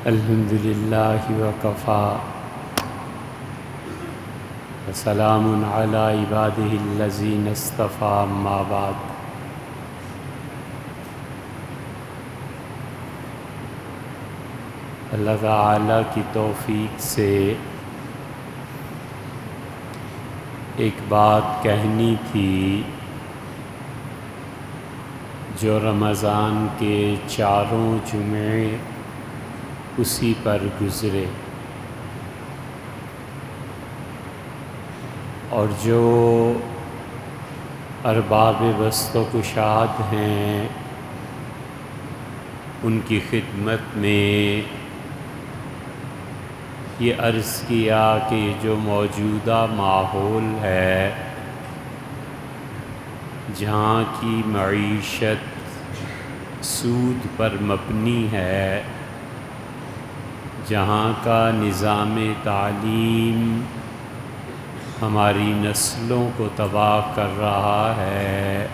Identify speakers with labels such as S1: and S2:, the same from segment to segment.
S1: الحمد للہ وکفا وسلام علی عبادہ الذین اصطفیٰ اما بعد۔ اللہ تعالیٰ کی توفیق سے ایک بات کہنی تھی جو رمضان کے چاروں جمعے اسی پر گزرے، اور جو ارباب بسط و کشاد ہیں ان کی خدمت میں یہ عرض کیا کہ جو موجودہ ماحول ہے جہاں کی معیشت سود پر مبنی ہے، جہاں کا نظام تعلیم ہماری نسلوں کو تباہ کر رہا ہے،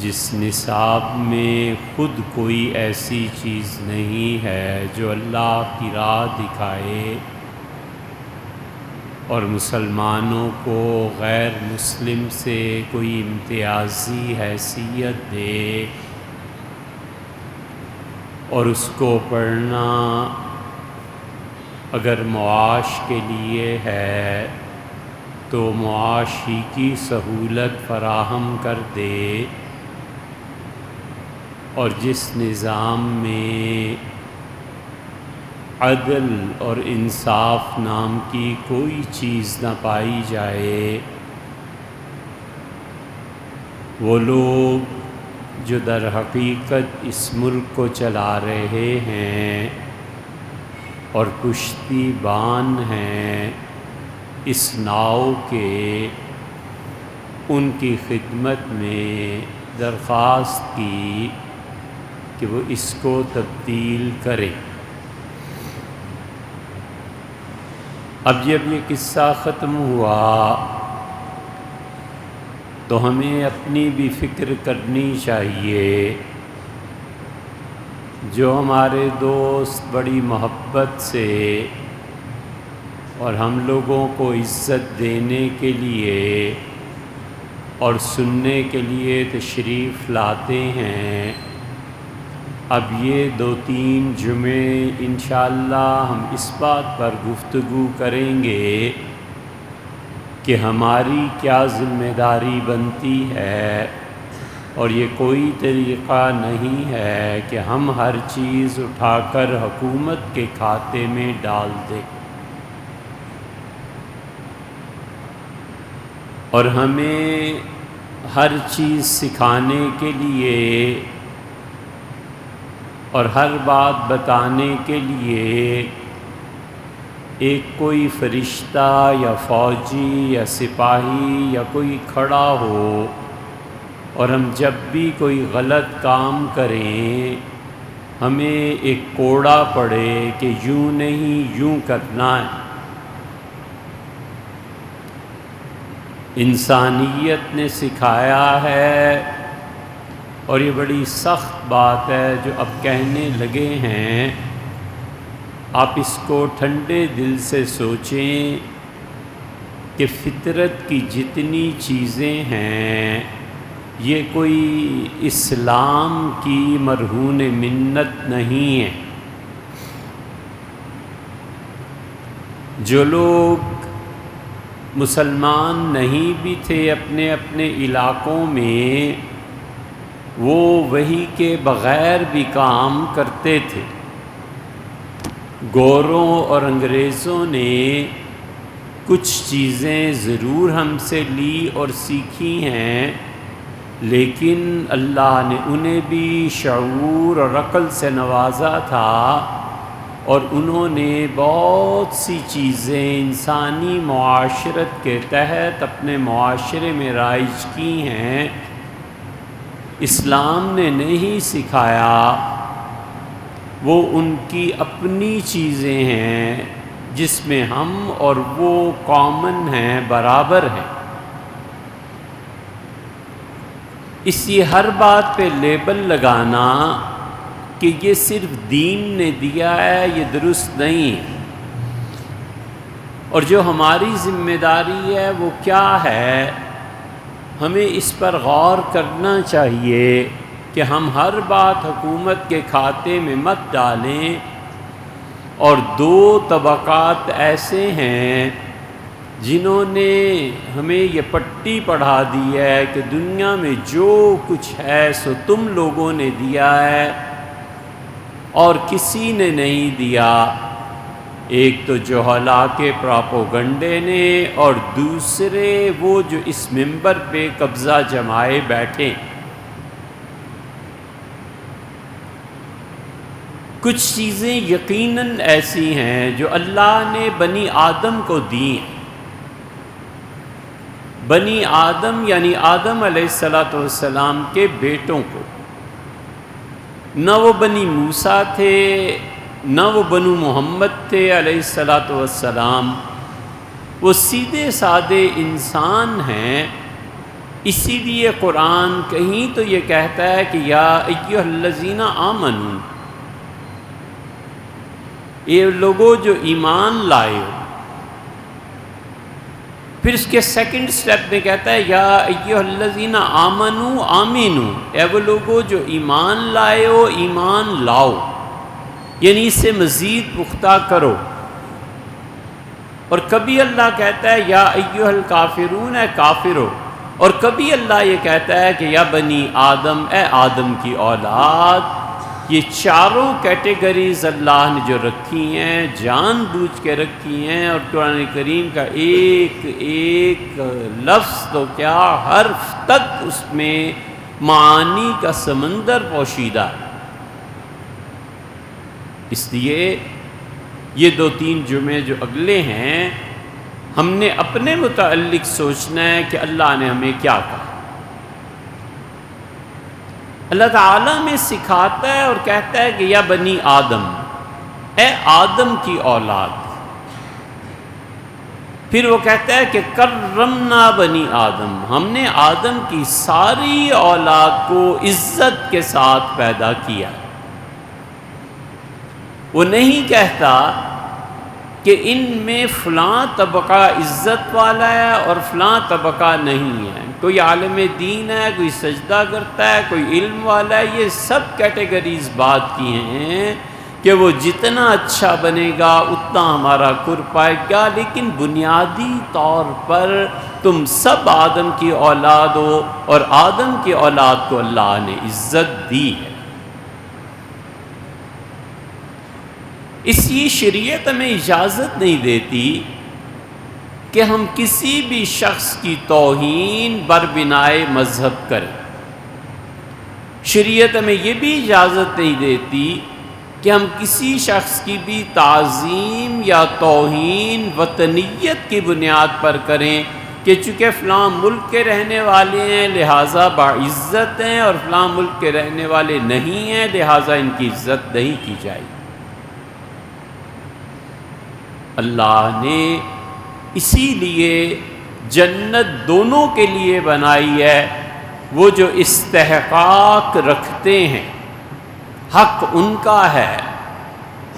S1: جس نصاب میں خود کوئی ایسی چیز نہیں ہے جو اللہ کی راہ دکھائے اور مسلمانوں کو غیر مسلم سے کوئی امتیازی حیثیت دے، اور اس کو پڑھنا اگر معاش کے لیے ہے تو معاش ہی کی سہولت فراہم کر دے، اور جس نظام میں عدل اور انصاف نام کی کوئی چیز نہ پائی جائے، وہ لوگ جو در حقیقت اس ملک کو چلا رہے ہیں اور کشتی بان ہیں اس ناؤ کے، ان کی خدمت میں درخواست کی کہ وہ اس کو تبدیل کرے۔ اب جب یہ قصہ ختم ہوا تو ہمیں اپنی بھی فکر کرنی چاہیے۔ جو ہمارے دوست بڑی محبت سے اور ہم لوگوں کو عزت دینے کے لیے اور سننے کے لیے تشریف لاتے ہیں، اب یہ 2-3 جمعے انشاءاللہ ہم اس بات پر گفتگو کریں گے کہ ہماری کیا ذمہ داری بنتی ہے، اور یہ کوئی طریقہ نہیں ہے کہ ہم ہر چیز اٹھا کر حکومت کے کھاتے میں ڈال دیں، اور ہمیں ہر چیز سکھانے کے لیے اور ہر بات بتانے کے لیے ایک کوئی فرشتہ یا فوجی یا سپاہی یا کوئی کھڑا ہو، اور ہم جب بھی کوئی غلط کام کریں ہمیں ایک کوڑا پڑے کہ یوں نہیں یوں کرنا ہے۔ انسانیت نے سکھایا ہے، اور یہ بڑی سخت بات ہے جو اب کہنے لگے ہیں، آپ اس کو ٹھنڈے دل سے سوچیں کہ فطرت کی جتنی چیزیں ہیں یہ کوئی اسلام کی مرہون منت نہیں ہے۔ جو لوگ مسلمان نہیں بھی تھے اپنے اپنے علاقوں میں، وہ وحی کے بغیر بھی کام کرتے تھے۔ گوروں اور انگریزوں نے کچھ چیزیں ضرور ہم سے لی اور سیکھی ہیں، لیکن اللہ نے انہیں بھی شعور اور عقل سے نوازا تھا، اور انہوں نے بہت سی چیزیں انسانی معاشرت کے تحت اپنے معاشرے میں رائج کی ہیں۔ اسلام نے نہیں سکھایا، وہ ان کی اپنی چیزیں ہیں جس میں ہم اور وہ کامن ہیں، برابر ہیں۔ اس لیے ہر بات پہ لیبل لگانا کہ یہ صرف دین نے دیا ہے، یہ درست نہیں ہے۔ اور جو ہماری ذمہ داری ہے وہ کیا ہے؟ ہمیں اس پر غور کرنا چاہیے کہ ہم ہر بات حکومت کے کھاتے میں مت ڈالیں۔ اور دو طبقات ایسے ہیں جنہوں نے ہمیں یہ پٹی پڑھا دی ہے کہ دنیا میں جو کچھ ہے سو تم لوگوں نے دیا ہے اور کسی نے نہیں دیا۔ ایک تو جوہلا کے پراپوگنڈے نے، اور دوسرے وہ جو اس منبر پہ قبضہ جمائے بیٹھے۔ کچھ چیزیں یقیناً ایسی ہیں جو اللہ نے بنی آدم کو دی ہیں۔ بنی آدم یعنی آدم علیہ السلام کے بیٹوں کو۔ نہ وہ بنی موسیٰ تھے، نہ وہ بنو محمد تھے علیہ السلام، وہ سیدھے سادے انسان ہیں۔ اسی لیے قرآن کہیں تو یہ کہتا ہے کہ یا ایھا الذین آمنوا، یہ لوگوں جو ایمان لائے ہو۔ پھر اس کے سیکنڈ سٹیپ میں کہتا ہے یا ایھا الذین آمنوا آمنوا، اے وہ لوگوں جو ایمان لائے ہو ایمان لاؤ، یعنی اس سے مزید پختہ کرو۔ اور کبھی اللہ کہتا ہے یا ایھا الکافرون، اے کافرو، اور کبھی اللہ یہ کہتا ہے کہ یا بنی آدم، اے آدم کی اولاد۔ یہ چاروں کیٹیگریز اللہ نے جو رکھی ہیں جان بوجھ کے رکھی ہیں، اور قرآن کریم کا ایک ایک لفظ تو کیا حرف تک اس میں معانی کا سمندر پوشیدہ ہے۔ اس لیے یہ دو تین جمعے جو اگلے ہیں ہم نے اپنے متعلق سوچنا ہے کہ اللہ نے ہمیں کیا کہا۔ اللہ تعالیٰ میں سکھاتا ہے اور کہتا ہے کہ یا بنی آدم، اے آدم کی اولاد۔ پھر وہ کہتا ہے کہ کرمنا بنی آدم، ہم نے آدم کی ساری اولاد کو عزت کے ساتھ پیدا کیا۔ وہ نہیں کہتا کہ ان میں فلاں طبقہ عزت والا ہے اور فلاں طبقہ نہیں ہے، کوئی عالم دین ہے، کوئی سجدہ کرتا ہے، کوئی علم والا ہے۔ یہ سب کیٹیگریز بات کی ہیں کہ وہ جتنا اچھا بنے گا اتنا ہمارا قرب پائے گا، لیکن بنیادی طور پر تم سب آدم کی اولاد ہو، اور آدم کی اولاد کو اللہ نے عزت دی ہے۔ اس لیے شریعت ہمیں اجازت نہیں دیتی کہ ہم کسی بھی شخص کی توہین بربنائے مذہب کریں۔ شریعت ہمیں یہ بھی اجازت نہیں دیتی کہ ہم کسی شخص کی بھی تعظیم یا توہین وطنیت کی بنیاد پر کریں کہ چونکہ فلاں ملک کے رہنے والے ہیں لہٰذا باعزت ہیں، اور فلاں ملک کے رہنے والے نہیں ہیں لہٰذا ان کی عزت نہیں کی جائے گی۔ اللہ نے اسی لیے جنت دونوں کے لیے بنائی ہے، وہ جو استحقاق رکھتے ہیں حق ان کا ہے،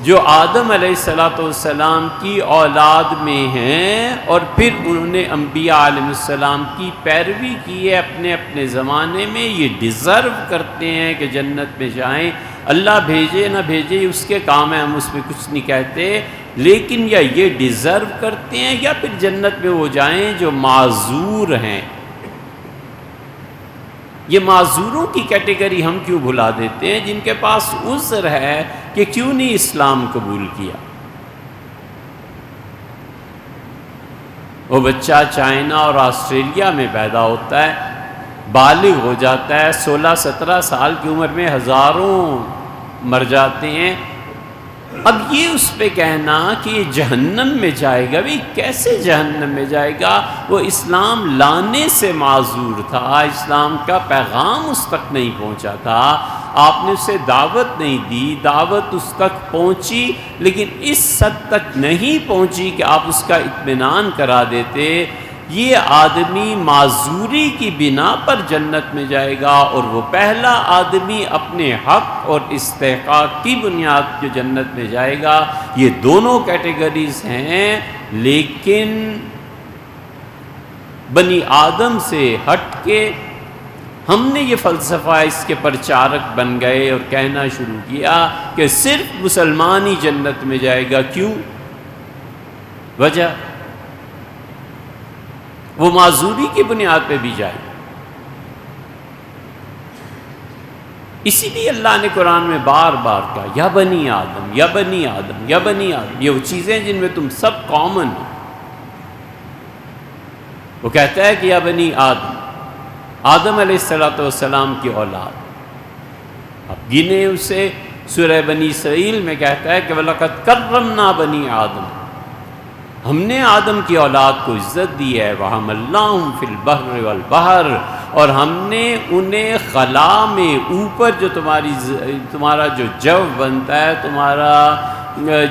S1: جو آدم علیہ السلام کی اولاد میں ہیں اور پھر انہوں نے انبیاء علیہ السلام کی پیروی کی ہے اپنے اپنے زمانے میں، یہ ڈیزرو کرتے ہیں کہ جنت میں جائیں۔ اللہ بھیجے نہ بھیجے اس کے کام ہے، ہم اس میں کچھ نہیں کہتے، لیکن یا یہ ڈیزرو کرتے ہیں یا پھر جنت میں وہ جائیں جو معذور ہیں۔ یہ معذوروں کی کیٹیگری ہم کیوں بھلا دیتے ہیں جن کے پاس عذر ہے کہ کیوں نہیں اسلام قبول کیا؟ وہ بچہ چائنا اور آسٹریلیا میں پیدا ہوتا ہے، بالغ ہو جاتا ہے، 16-17 سال کی عمر میں ہزاروں مر جاتے ہیں۔ اب یہ اس پہ کہنا کہ یہ جہنم میں جائے گا، بھی کیسے جہنم میں جائے گا؟ وہ اسلام لانے سے معذور تھا، اسلام کا پیغام اس تک نہیں پہنچا تھا، آپ نے اسے دعوت نہیں دی، دعوت اس تک پہنچی لیکن اس حد تک نہیں پہنچی کہ آپ اس کا اطمینان کرا دیتے یہ آدمی معذوری کی بنا پر جنت میں جائے گا، اور وہ پہلا آدمی اپنے حق اور استحقاق کی بنیاد جو جنت میں جائے گا۔ یہ دونوں کیٹیگریز ہیں، لیکن بنی آدم سے ہٹ کے ہم نے یہ فلسفہ اس کے پرچارک بن گئے اور کہنا شروع کیا کہ صرف مسلمان ہی جنت میں جائے گا۔ کیوں؟ وجہ وہ معذوری کی بنیاد پہ بھی جائے گا۔ اسی لیے اللہ نے قرآن میں بار بار کہا یا بنی آدم یا بنی آدم یا بنی آدم، یہ وہ چیزیں جن میں تم سب کامن ہو۔ وہ کہتا ہے کہ یا بنی آدم، آدم علیہ السلام کی اولاد، اب گنے اسے، سورہ بنی اسرائیل میں کہتا ہے کہ وَلَقَدْ كَرَّمْنَا بَنِي آدم، ہم نے آدم کی اولاد کو عزت دی ہے، وَحَمَلْنَاهُمْ فِي الْبَحْرِ وَالْبَحْرِ، اور ہم نے انہیں خلا میں اوپر جو تمہارا جو جو بنتا ہے، تمہارا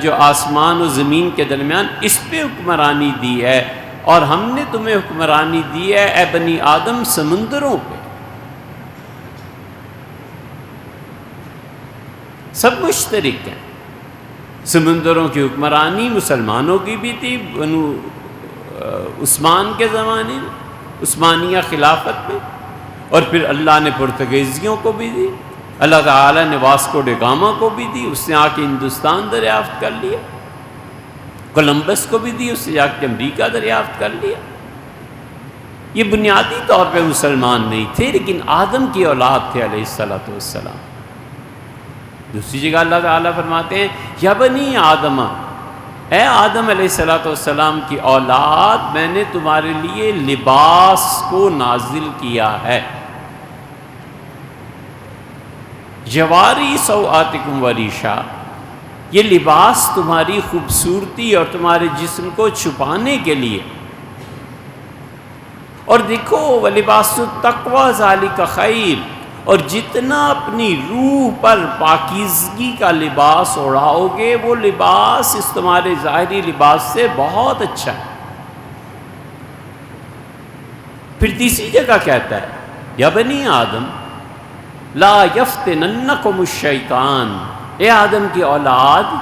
S1: جو آسمان و زمین کے درمیان، اس پہ حکمرانی دی ہے، اور ہم نے تمہیں حکمرانی دی ہے اے بنی آدم سمندروں پہ۔ سب مشترک ہیں، سمندروں کی حکمرانی مسلمانوں کی بھی تھی بنو عثمان کے زمانے میں، عثمانیہ خلافت میں، اور پھر اللہ نے پرتگیزیوں کو بھی دی، اللہ تعالیٰ نے واسکو ڈے گاما کو بھی دی، اس نے آ کے ہندوستان دریافت کر لیا، کولمبس کو بھی دی، اس سے جا کے امریکہ دریافت کر لیا۔ یہ بنیادی طور پہ مسلمان نہیں تھے، لیکن آدم کی اولاد تھے علیہ السلام۔ دوسری جگہ اللہ تعالیٰ فرماتے ہیں یا بنی آدم، اے آدم علیہ السلام کی اولاد، میں نے تمہارے لیے لباس کو نازل کیا ہے، یواری سوآتکم وریشا، یہ لباس تمہاری خوبصورتی اور تمہارے جسم کو چھپانے کے لیے، اور دیکھو وَلِبَاسُ التَّقْوَىٰ ذَلِكَ خَيْرٌ، اور جتنا اپنی روح پر پاکیزگی کا لباس اڑاؤ گے، وہ لباس اس تمہارے ظاہری لباس سے بہت اچھا ہے۔ پھر تیسری جگہ کہتا ہے یا بنی آدم لا یفتننکم الشیطان، اے آدم کی اولاد،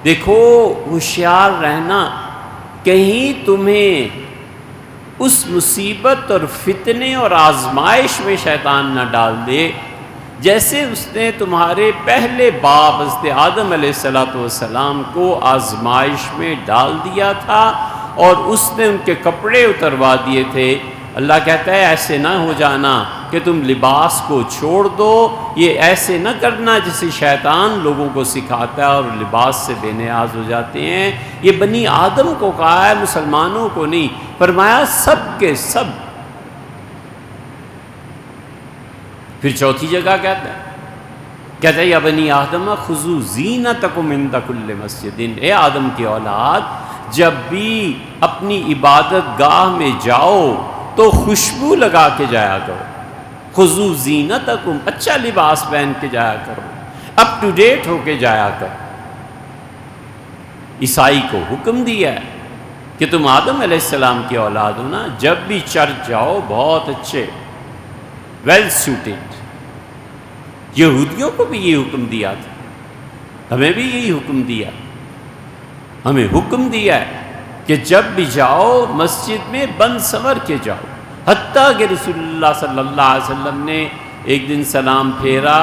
S1: دیکھو ہوشیار رہنا، کہیں تمہیں اس مصیبت اور فتنے اور آزمائش میں شیطان نہ ڈال دے، جیسے اس نے تمہارے پہلے باپ حضرت آدم علیہ السلام کو آزمائش میں ڈال دیا تھا، اور اس نے ان کے کپڑے اتروا دیے تھے۔ اللہ کہتا ہے ایسے نہ ہو جانا کہ تم لباس کو چھوڑ دو، یہ ایسے نہ کرنا جسے شیطان لوگوں کو سکھاتا ہے اور لباس سے بے نیاز ہو جاتے ہیں۔ یہ بنی آدم کو کہا ہے، مسلمانوں کو نہیں، فرمایا سب کے سب۔ پھر چوتھی جگہ کہتا ہے یا بنی آدم خذوا زینتکم عند کل مسجد، اے آدم کی اولاد، جب بھی اپنی عبادت گاہ میں جاؤ تو خوشبو لگا کے جایا کرو، خذوا زینتکم، اچھا لباس پہن کے جایا کرو، اپ ٹو ڈیٹ ہو کے جایا کرو۔ عیسائی کو حکم دیا ہے کہ تم آدم علیہ السلام کی اولاد ہو نا، جب بھی چرچ جاؤ بہت اچھے ویل سوٹڈ۔ یہودیوں کو بھی یہ حکم دیا تھا، ہمیں بھی یہی حکم دیا، ہمیں حکم دیا ہے کہ جب بھی جاؤ مسجد میں بند سنور کے جاؤ۔ حتیٰ کہ رسول اللہ صلی اللہ علیہ وسلم نے ایک دن سلام پھیرا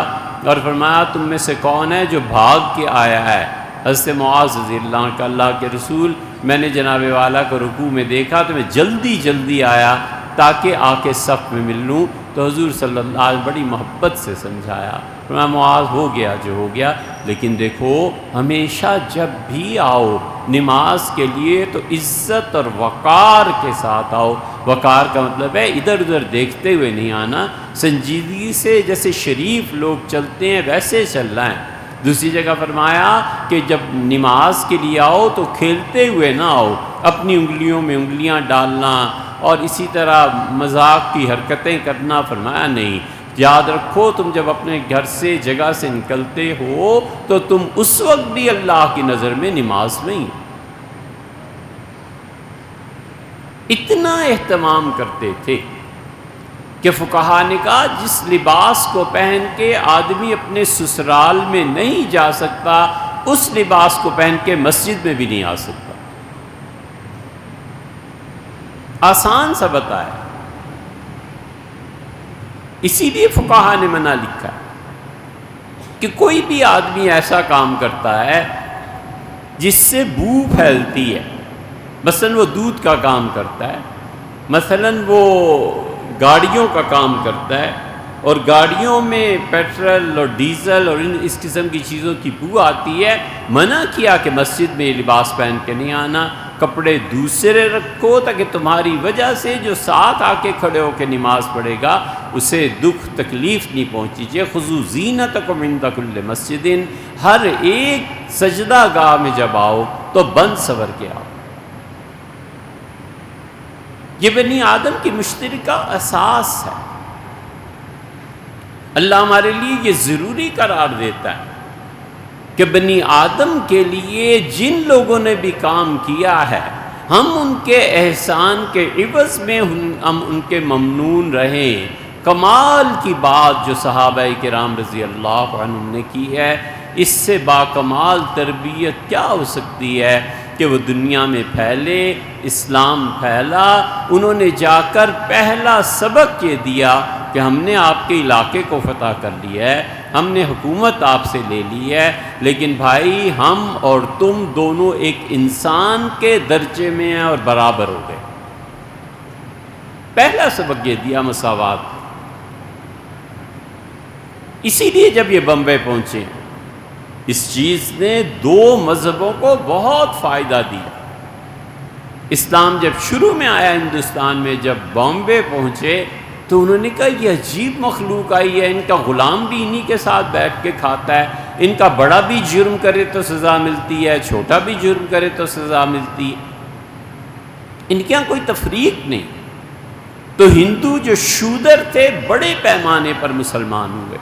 S1: اور فرمایا تم میں سے کون ہے جو بھاگ کے آیا ہے؟ حضرت معاذ رضی اللہ عنہ کا اللہ کے رسول، میں نے جناب والا کو رکوع میں دیکھا تو میں جلدی آیا تاکہ آ کے صف میں مل لوں، تو حضور صلی اللہ علیہ وسلم بڑی محبت سے سمجھایا، فرمایا معاذ ہو گیا جو ہو گیا، لیکن دیکھو ہمیشہ جب بھی آؤ نماز کے لیے تو عزت اور وقار کے ساتھ آؤ۔ وقار کا مطلب ہے ادھر ادھر دیکھتے ہوئے نہیں آنا، سنجیدگی سے جیسے شریف لوگ چلتے ہیں ویسے چلنا ہے۔ دوسری جگہ فرمایا کہ جب نماز کے لیے آؤ تو کھیلتے ہوئے نہ آؤ، اپنی انگلیوں میں انگلیاں ڈالنا اور اسی طرح مذاق کی حرکتیں کرنا فرمایا نہیں۔ یاد رکھو تم جب اپنے گھر سے جگہ سے نکلتے ہو تو تم اس وقت بھی اللہ کی نظر میں نماز میں ہی۔ اتنا اہتمام کرتے تھے کہ فقہا نے کہا جس لباس کو پہن کے آدمی اپنے سسرال میں نہیں جا سکتا اس لباس کو پہن کے مسجد میں بھی نہیں آ سکتا۔ آسان سا بتایا، اسی لیے فقہا نے منع لکھا ہے کہ کوئی بھی آدمی ایسا کام کرتا ہے جس سے بو پھیلتی ہے، مثلا وہ دودھ کا کام کرتا ہے، مثلا وہ گاڑیوں کا کام کرتا ہے اور گاڑیوں میں پیٹرول اور ڈیزل اور اس قسم کی چیزوں کی بو آتی ہے، منع کیا کہ مسجد میں یہ لباس پہن کے نہیں آنا، کپڑے دوسرے رکھو تاکہ تمہاری وجہ سے جو ساتھ آ کے کھڑے ہو کے نماز پڑھے گا اسے دکھ تکلیف نہیں پہنچی چاہیے۔ خذوا زینتکم عند کل مسجد، ہر ایک سجدہ گاہ میں جب آؤ تو بند سور کے آؤ۔ یہ بنی آدم کی مشترکہ اساس ہے، اللہ ہمارے لیے یہ ضروری قرار دیتا ہے کہ بنی آدم کے لیے جن لوگوں نے بھی کام کیا ہے ہم ان کے احسان کے عوض میں ہم ان کے ممنون رہیں۔ کمال کی بات جو صحابہ کرام رضی اللہ عنہم نے کی ہے، اس سے باکمال تربیت کیا ہو سکتی ہے کہ وہ دنیا میں پھیلے، اسلام پھیلا، انہوں نے جا کر پہلا سبق یہ دیا کہ ہم نے آپ کے علاقے کو فتح کر لیا ہے، ہم نے حکومت آپ سے لے لی ہے، لیکن بھائی ہم اور تم دونوں ایک انسان کے درجے میں ہیں اور برابر ہو گئے۔ پہلا سبق یہ دیا مساوات۔ اسی لیے جب یہ بمبے پہنچے اس چیز نے دو مذہبوں کو بہت فائدہ دیا۔ اسلام جب شروع میں آیا ہندوستان میں، جب بامبے پہنچے تو انہوں نے کہا یہ عجیب مخلوق آئی ہے، ان کا غلام بھی انہی کے ساتھ بیٹھ کے کھاتا ہے، ان کا بڑا بھی جرم کرے تو سزا ملتی ہے، چھوٹا بھی جرم کرے تو سزا ملتی ہے، ان کے یہاں کوئی تفریق نہیں۔ تو ہندو جو شودر تھے بڑے پیمانے پر مسلمان ہوئے،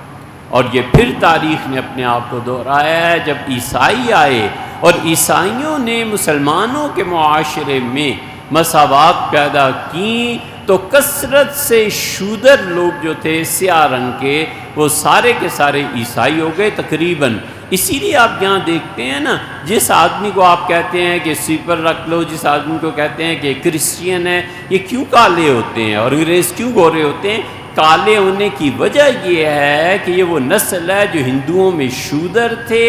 S1: اور یہ پھر تاریخ نے اپنے آپ کو دہرایا ہے۔ جب عیسائی آئے اور عیسائیوں نے مسلمانوں کے معاشرے میں مساوات پیدا کی تو کثرت سے شودر لوگ جو تھے سیاہ رنگ کے، وہ سارے کے سارے عیسائی ہو گئے تقریباً۔ اسی لیے آپ یہاں دیکھتے ہیں نا، جس آدمی کو آپ کہتے ہیں کہ سویپر رکھ لو، جس آدمی کو کہتے ہیں کہ کرسچین ہے، یہ کیوں کالے ہوتے ہیں اور انگریز کیوں گورے ہوتے ہیں؟ کالے ہونے کی وجہ یہ ہے کہ یہ وہ نسل ہے جو ہندوؤں میں شودر تھے،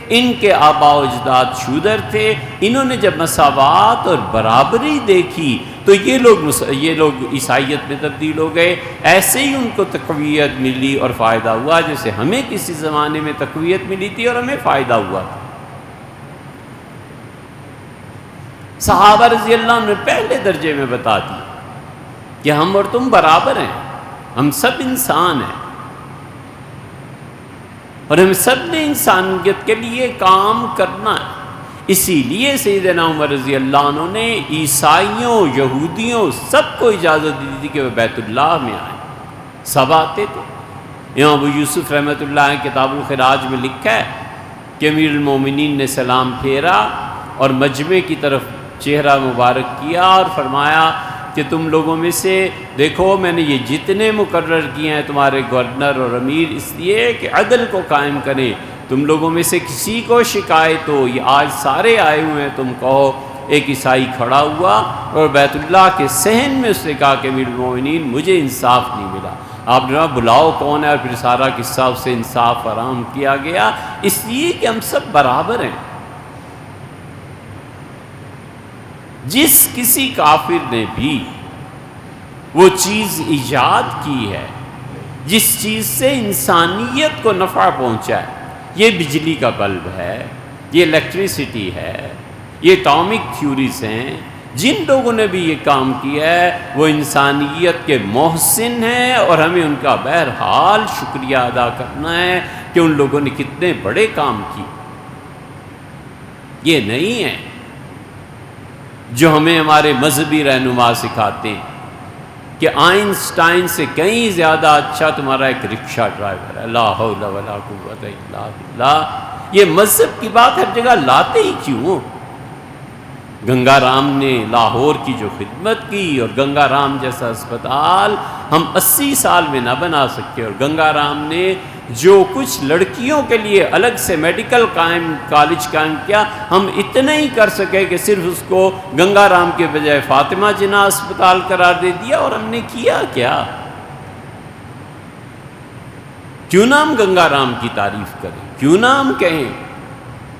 S1: ان کے آباء و اجداد شودر تھے، انہوں نے جب مساوات اور برابری دیکھی تو یہ لوگ عیسائیت میں تبدیل ہو گئے۔ ایسے ہی ان کو تقویت ملی اور فائدہ ہوا، جیسے ہمیں کسی زمانے میں تقویت ملی تھی اور ہمیں فائدہ ہوا تھا۔ صحابہ رضی اللہ عنہ نے پہلے درجے میں بتا دی کہ ہم اور تم برابر ہیں، ہم سب انسان ہیں اور ہم سب نے انسانیت کے لیے کام کرنا ہے۔ اسی لیے سیدنا عمر رضی اللہ عنہ نے عیسائیوں، یہودیوں سب کو اجازت دی تھی کہ وہ بیت اللہ میں آئیں، سب آتے تھے۔ امام ابو یوسف رحمۃ اللہ علیہ کتاب الخراج میں لکھا ہے کہ امیر المومنین نے سلام پھیرا اور مجمع کی طرف چہرہ مبارک کیا اور فرمایا کہ تم لوگوں میں سے دیکھو، میں نے یہ جتنے مقرر کیے ہیں تمہارے گورنر اور امیر اس لیے کہ عدل کو قائم کریں، تم لوگوں میں سے کسی کو شکایت ہو، یہ آج سارے آئے ہوئے ہیں، تم کہو۔ ایک عیسائی کھڑا ہوا اور بیت اللہ کے صحن میں اس نے کہا کہ امیر المومنین مجھے انصاف نہیں ملا۔ آپ نے بلاؤ کون ہے، اور پھر سارا قصہ اس سے انصاف فراہم کیا گیا، اس لیے کہ ہم سب برابر ہیں۔ جس کسی کافر نے بھی وہ چیز ایجاد کی ہے جس چیز سے انسانیت کو نفع پہنچا ہے، یہ بجلی کا بلب ہے، یہ الیکٹریسٹی ہے، یہ اٹامک تھیوریز ہیں، جن لوگوں نے بھی یہ کام کیا ہے وہ انسانیت کے محسن ہیں، اور ہمیں ان کا بہرحال شکریہ ادا کرنا ہے کہ ان لوگوں نے کتنے بڑے کام کیے۔ یہ نہیں ہے جو ہمیں ہمارے مذہبی رہنما سکھاتے ہیں کہ آئنسٹائن سے کہیں زیادہ اچھا تمہارا ایک رکشہ ڈرائیور ہے، لا حول ولا قوت الا باللہ۔ یہ مذہب کی بات ہر جگہ لاتے ہی کیوں؟ گنگا رام نے لاہور کی جو خدمت کی، اور گنگا رام جیسا اسپتال ہم 80 سال میں نہ بنا سکے، اور گنگا رام نے جو کچھ لڑکیوں کے لیے الگ سے میڈیکل کالج قائم کیا، ہم اتنا ہی کر سکے کہ صرف اس کو گنگا رام کے بجائے فاطمہ جناح اسپتال قرار دے دیا، اور ہم نے کیا کیا؟ کیوں نہ ہم گنگا رام کی تعریف کریں، کیوں نہ ہم کہیں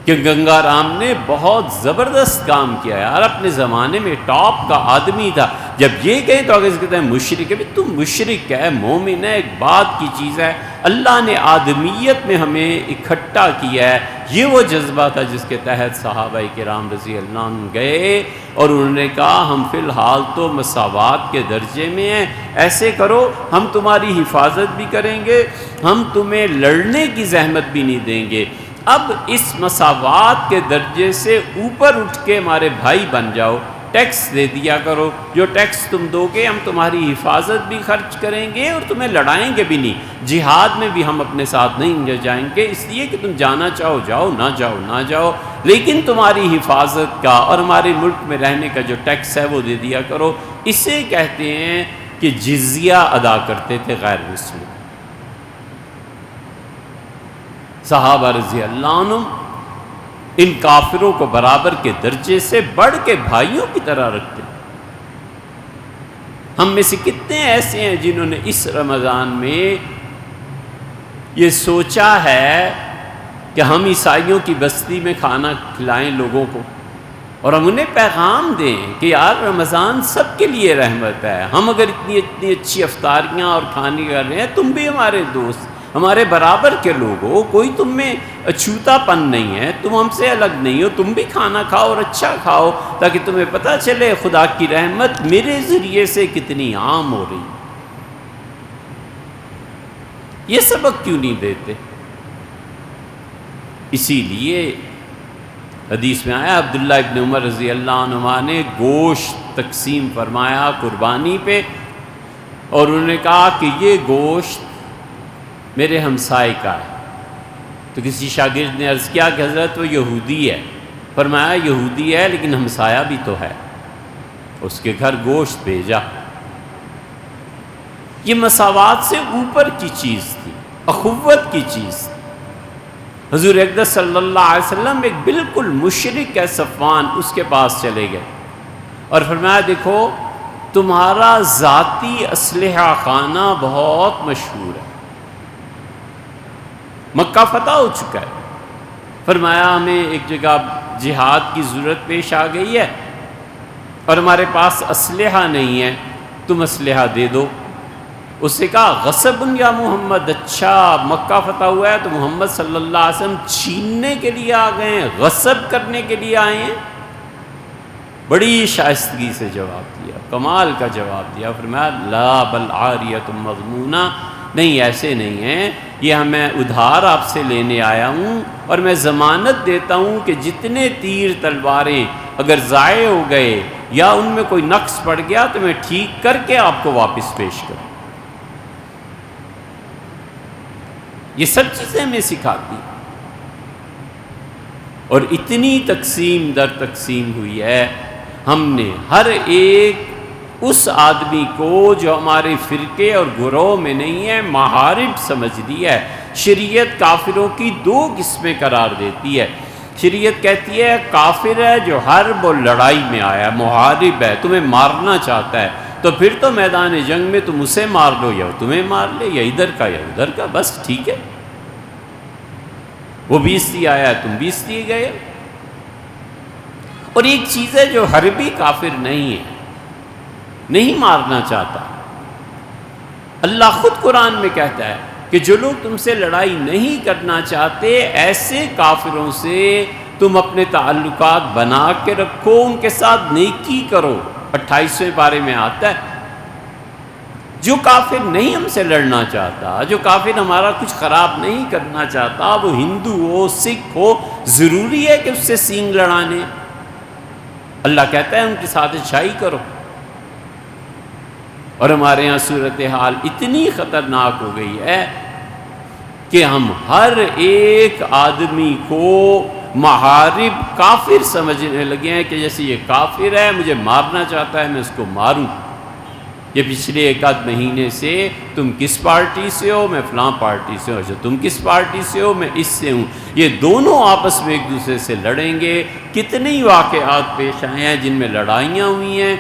S1: کہ گنگا رام نے بہت زبردست کام کیا ہے، اور اپنے زمانے میں ٹاپ کا آدمی تھا۔ جب یہ کہیں تو اگر کہتے ہیں مشرک ہے، تو مشرک ہے، مومن ہے، ایک بات کی چیز ہے۔ اللہ نے آدمیت میں ہمیں اکٹھا کیا ہے، یہ وہ جذبہ تھا جس کے تحت صحابہ کرام رضی اللہ عنہ گئے، اور انہوں نے کہا ہم فی الحال تو مساوات کے درجے میں ہیں، ایسے کرو ہم تمہاری حفاظت بھی کریں گے، ہم تمہیں لڑنے کی زحمت بھی نہیں دیں گے، اب اس مساوات کے درجے سے اوپر اٹھ کے ہمارے بھائی بن جاؤ، ٹیکس دے دیا کرو، جو ٹیکس تم دو گے ہم تمہاری حفاظت بھی خرچ کریں گے اور تمہیں لڑائیں گے بھی نہیں، جہاد میں بھی ہم اپنے ساتھ نہیں جائیں گے، اس لیے کہ تم جانا چاہو جاؤ، نہ جاؤ نہ جاؤ، لیکن تمہاری حفاظت کا اور ہمارے ملک میں رہنے کا جو ٹیکس ہے وہ دے دیا کرو۔ اسے کہتے ہیں کہ جزیہ ادا کرتے تھے غیر مسلم۔ صحابہ رضی اللہ عنہ ان کافروں کو برابر کے درجے سے بڑھ کے بھائیوں کی طرح رکھتے ہیں۔ ہم میں سے کتنے ایسے ہیں جنہوں نے اس رمضان میں یہ سوچا ہے کہ ہم عیسائیوں کی بستی میں کھانا کھلائیں لوگوں کو، اور ہم انہیں پیغام دیں کہ یار رمضان سب کے لیے رحمت ہے، ہم اگر اتنی اچھی افطاریاں اور کھانے کر رہے ہیں، تم بھی ہمارے دوست، ہمارے برابر کے لوگ ہو، کوئی تم میں اچھوتا پن نہیں ہے، تم ہم سے الگ نہیں ہو، تم بھی کھانا کھاؤ اور اچھا کھاؤ تاکہ تمہیں پتہ چلے خدا کی رحمت میرے ذریعے سے کتنی عام ہو رہی۔ یہ سبق کیوں نہیں دیتے؟ اسی لیے حدیث میں آیا عبداللہ ابن عمر رضی اللہ عنہما نے گوشت تقسیم فرمایا قربانی پہ، اور انہوں نے کہا کہ یہ گوشت میرے ہمسائے کا ہے۔ تو کسی شاگرد نے عرض کیا کہ حضرت وہ یہودی ہے، فرمایا یہودی ہے لیکن ہمسایہ بھی تو ہے، اس کے گھر گوشت بھیجا۔ یہ مساوات سے اوپر کی چیز تھی، اخوت کی چیز تھی۔ حضور اقدس صلی اللہ علیہ وسلم ایک بالکل مشرک ہے صفوان، اس کے پاس چلے گئے اور فرمایا دیکھو تمہارا ذاتی اسلحہ خانہ بہت مشہور ہے، مکہ فتح ہو چکا ہے، فرمایا ہمیں ایک جگہ جہاد کی ضرورت پیش آ گئی ہے اور ہمارے پاس اسلحہ نہیں ہے، تم اسلحہ دے دو۔ اس سے کہا غصب یا محمد، اچھا مکہ فتح ہوا ہے تو محمد صلی اللہ علیہ وسلم چھیننے کے لیے آ گئے ہیں، غصب کرنے کے لیے آئے ہیں؟ بڑی شائستگی سے جواب دیا، کمال کا جواب دیا، فرمایا لا بل عاریۃ مضمونہ، نہیں ایسے نہیں ہیں، یہ میں ادھار آپ سے لینے آیا ہوں اور میں ضمانت دیتا ہوں کہ جتنے تیر تلواریں اگر ضائع ہو گئے یا ان میں کوئی نقص پڑ گیا تو میں ٹھیک کر کے آپ کو واپس پیش کروں۔ یہ سب چیزیں ہمیں سکھاتی، اور اتنی تقسیم در تقسیم ہوئی ہے، ہم نے ہر ایک اس آدمی کو جو ہمارے فرقے اور گروہ میں نہیں ہے محارب سمجھ دی ہے۔ شریعت کافروں کی دو قسمیں قرار دیتی ہے، شریعت کہتی ہے کافر ہے جو حرب اور لڑائی میں آیا، محارب ہے، تمہیں مارنا چاہتا ہے تو پھر تو میدان جنگ میں تم اسے مار لو یا تمہیں مار لے، یا ادھر کا یا ادھر کا، بس ٹھیک ہے، وہ بھی اس لیے آیا ہے تم بھی اس لیے گئے۔ اور ایک چیز ہے جو حربی کافر نہیں ہے، نہیں مارنا چاہتا، اللہ خود قرآن میں کہتا ہے کہ جو لوگ تم سے لڑائی نہیں کرنا چاہتے ایسے کافروں سے تم اپنے تعلقات بنا کے رکھو، ان کے ساتھ نیکی کرو، 28ویں پارے میں آتا ہے۔ جو کافر نہیں ہم سے لڑنا چاہتا، جو کافر ہمارا کچھ خراب نہیں کرنا چاہتا، وہ ہندو ہو سکھ ہو، ضروری ہے کہ اس سے سینگ لڑانے؟ اللہ کہتا ہے ان کے ساتھ اچھائی کرو۔ اور ہمارے ہاں صورتحال اتنی خطرناک ہو گئی ہے کہ ہم ہر ایک آدمی کو محارب کافر سمجھنے لگے ہیں کہ جیسے یہ کافر ہے، مجھے مارنا چاہتا ہے، میں اس کو ماروں۔ یہ پچھلے ایک آدھ مہینے سے تم کس پارٹی سے ہو، میں فلاں پارٹی سے ہوں، اچھا تم کس پارٹی سے ہو، میں اس سے ہوں۔ یہ دونوں آپس میں ایک دوسرے سے لڑیں گے۔ کتنے ہی واقعات پیش آئے ہیں جن میں لڑائیاں ہوئی ہیں،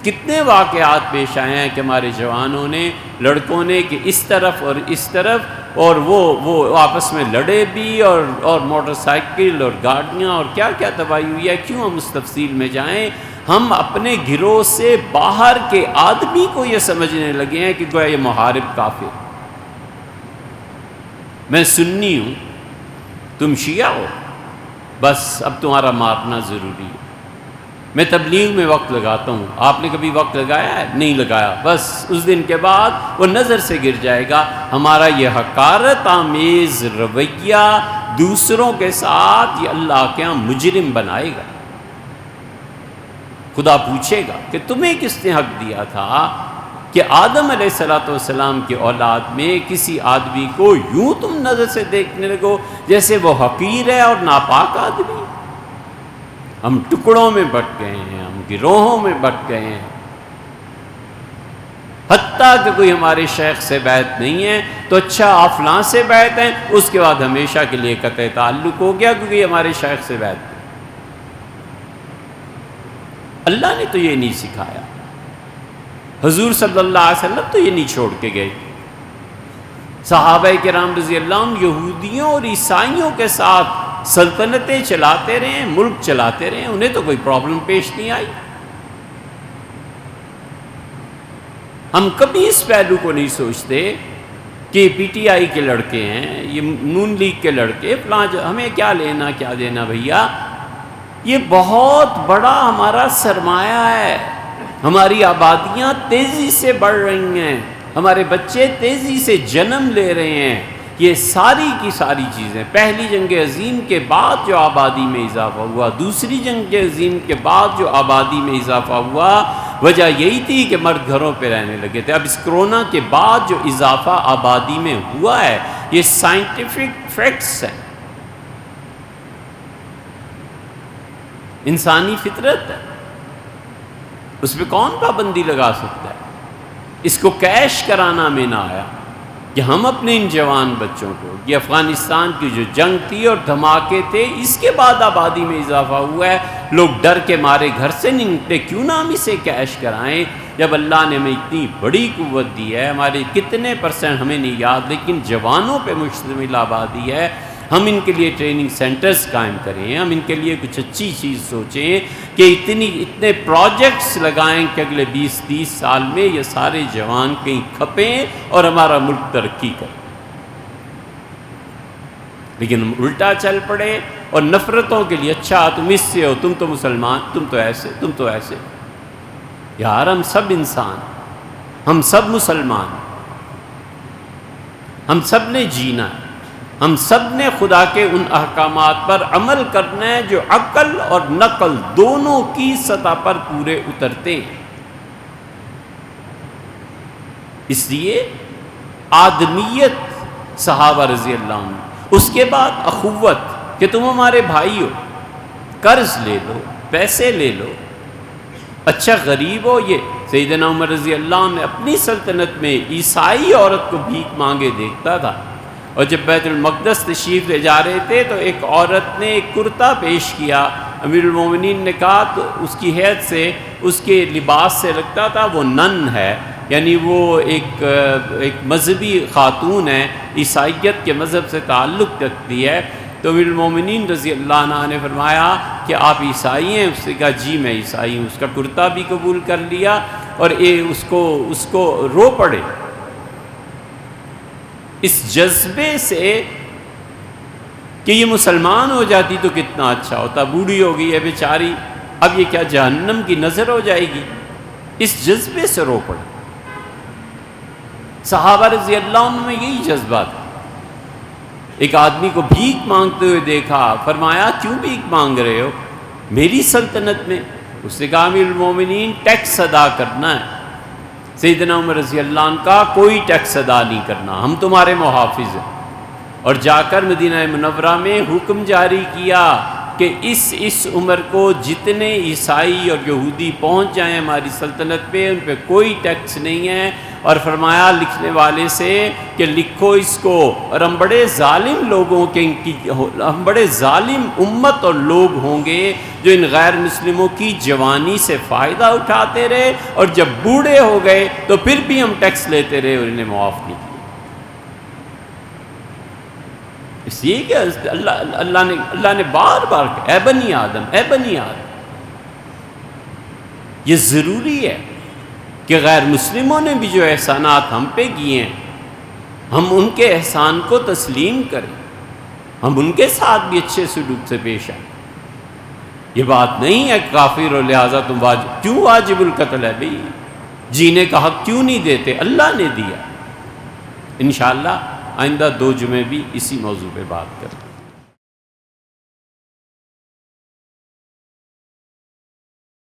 S1: کتنے واقعات پیش آئے ہیں کہ ہمارے جوانوں نے، لڑکوں نے، کہ اس طرف اور اس طرف، اور وہ آپس میں لڑے بھی، اور موٹر سائیکل اور گاڑیاں اور کیا کیا تباہی ہوئی ہے۔ کیوں ہم اس تفصیل میں جائیں؟ ہم اپنے گروہ سے باہر کے آدمی کو یہ سمجھنے لگے ہیں کہ گویا یہ محارب کافر۔ میں سنی ہوں، تم شیعہ ہو، بس اب تمہارا مارنا ضروری ہے۔ میں تبلیغ میں وقت لگاتا ہوں، آپ نے کبھی وقت لگایا ہے؟ نہیں لگایا، بس اس دن کے بعد وہ نظر سے گر جائے گا۔ ہمارا یہ حقارت آمیز رویہ دوسروں کے ساتھ یہ اللہ کے ہاں مجرم بنائے گا۔ خدا پوچھے گا کہ تمہیں کس نے حق دیا تھا کہ آدم علیہ السلام کی اولاد میں کسی آدمی کو یوں تم نظر سے دیکھنے لگو جیسے وہ حقیر ہے اور ناپاک آدمی۔ ہم ٹکڑوں میں بٹ گئے ہیں، ہم گروہوں میں بٹ گئے ہیں، حتیٰ کہ کوئی ہمارے شیخ سے بیعت نہیں ہے تو اچھا آپ فلاں سے بیعت ہیں، اس کے بعد ہمیشہ کے لیے قطع تعلق ہو گیا کیونکہ یہ ہمارے شیخ سے بیعت نہیں۔ اللہ نے تو یہ نہیں سکھایا، حضور صلی اللہ علیہ وسلم تو یہ نہیں چھوڑ کے گئے۔ صحابہ کرام رضی اللہ عنہ یہودیوں اور عیسائیوں کے ساتھ سلطنتیں چلاتے رہے، ملک چلاتے رہے، انہیں تو کوئی پرابلم پیش نہیں آئی۔ ہم کبھی اس پہلو کو نہیں سوچتے کہ پی ٹی آئی کے لڑکے ہیں، یہ نون لیگ کے لڑکے فلاں، ہمیں کیا لینا کیا دینا بھیا۔ یہ بہت بڑا ہمارا سرمایہ ہے، ہماری آبادیاں تیزی سے بڑھ رہی ہیں، ہمارے بچے تیزی سے جنم لے رہے ہیں، یہ ساری کی ساری چیزیں پہلی جنگ عظیم کے بعد جو آبادی میں اضافہ ہوا، دوسری جنگ عظیم کے بعد جو آبادی میں اضافہ ہوا، وجہ یہی تھی کہ مرد گھروں پہ رہنے لگے تھے۔ اب اس کرونا کے بعد جو اضافہ آبادی میں ہوا ہے یہ سائنٹیفک فیکٹس ہیں، انسانی فطرت ہے، اس پہ کون پابندی لگا سکتا ہے؟ اس کو کیش کرانا میں نہ آیا کہ ہم اپنے ان جوان بچوں کو، یہ افغانستان کی جو جنگ تھی اور دھماکے تھے، اس کے بعد آبادی میں اضافہ ہوا ہے، لوگ ڈر کے مارے گھر سے نہیں نکلے، کیوں نہ ہم اسے کیش کرائیں جب اللہ نے ہمیں اتنی بڑی قوت دی ہے۔ ہمارے کتنے پرسنٹ ہمیں نہیں یاد، لیکن جوانوں پہ مشتمل آبادی ہے۔ ہم ان کے لیے ٹریننگ سینٹرز قائم کریں، ہم ان کے لیے کچھ اچھی چیز سوچیں کہ اتنے پروجیکٹس لگائیں کہ اگلے 20-30 سال میں یہ سارے جوان کہیں کھپیں اور ہمارا ملک ترقی کرے۔ لیکن ہم الٹا چل پڑے اور نفرتوں کے لیے، اچھا تم اس سے ہو، تم تو مسلمان، تم تو ایسے، تم تو ایسے۔ یار ہم سب انسان، ہم سب مسلمان، ہم سب نے جینا ہے، ہم سب نے خدا کے ان احکامات پر عمل کرنا ہے جو عقل اور نقل دونوں کی سطح پر پورے اترتے ہیں۔ اس لیے آدمیت صحابہ رضی اللہ عنہ، اس کے بعد اخوت کہ تم ہمارے بھائی ہو، قرض لے لو، پیسے لے لو، اچھا غریب ہو۔ یہ سیدنا عمر رضی اللہ عنہ اپنی سلطنت میں عیسائی عورت کو بھیک مانگے دیکھتا تھا، اور جب بیت المقدس تشریف لے جا رہے تھے تو ایک عورت نے ایک کرتا پیش کیا، امیر المومنین نے کہا تو اس کی حیث سے، اس کے لباس سے لگتا تھا وہ نن ہے، یعنی وہ ایک مذہبی خاتون ہے، عیسائیت کے مذہب سے تعلق رکھتی ہے۔ تو امیر المومنین رضی اللہ عنہ نے فرمایا کہ آپ عیسائی ہیں؟ اس نے کہا جی میں عیسائی ہوں۔ اس کا کرتا بھی قبول کر لیا اور اس کو رو پڑے۔ اس جذبے سے کہ یہ مسلمان ہو جاتی تو کتنا اچھا ہوتا، بوڑھی ہو گئی ہے بیچاری، اب یہ کیا جہنم کی نظر ہو جائے گی، اس جذبے سے رو پڑے۔ صحابہ رضی اللہ عنہ میں یہی جذبہ تھا۔ ایک آدمی کو بھیک مانگتے ہوئے دیکھا، فرمایا کیوں بھیک مانگ رہے ہو؟ میری سلطنت میں؟ اس نے کہا امیر المومنین ٹیکس ادا کرنا ہے۔ سیدنا عمر رضی اللہ عنہ کا کوئی ٹیکس ادا نہیں کرنا، ہم تمہارے محافظ ہیں، اور جا کر مدینہ منورہ میں حکم جاری کیا کہ اس عمر کو جتنے عیسائی اور یہودی پہنچ جائیں ہماری سلطنت پہ، ان پہ کوئی ٹیکس نہیں ہے، اور فرمایا لکھنے والے سے کہ لکھو اس کو، اور ہم بڑے ظالم لوگوں کے ہم بڑے ظالم امت اور لوگ ہوں گے جو ان غیر مسلموں کی جوانی سے فائدہ اٹھاتے رہے، اور جب بوڑھے ہو گئے تو پھر بھی ہم ٹیکس لیتے رہے اور انہیں معاف نہیں کیا۔ اس لیے کہ اللہ نے بار بار کہا اے بنی آدم، اے بنی آدم۔ یہ ضروری ہے کہ غیر مسلموں نے بھی جو احسانات ہم پہ کیے ہیں، ہم ان کے احسان کو تسلیم کریں، ہم ان کے ساتھ بھی اچھے سلوک سے پیش آئیں۔ یہ بات نہیں ہے کافر اور لہٰذا تم کیوں واجب القتل ہے بھئی؟ جینے کا حق کیوں نہیں دیتے؟ اللہ نے دیا۔ انشاءاللہ آئندہ 2 جمعے بھی اسی موضوع پہ بات کریں۔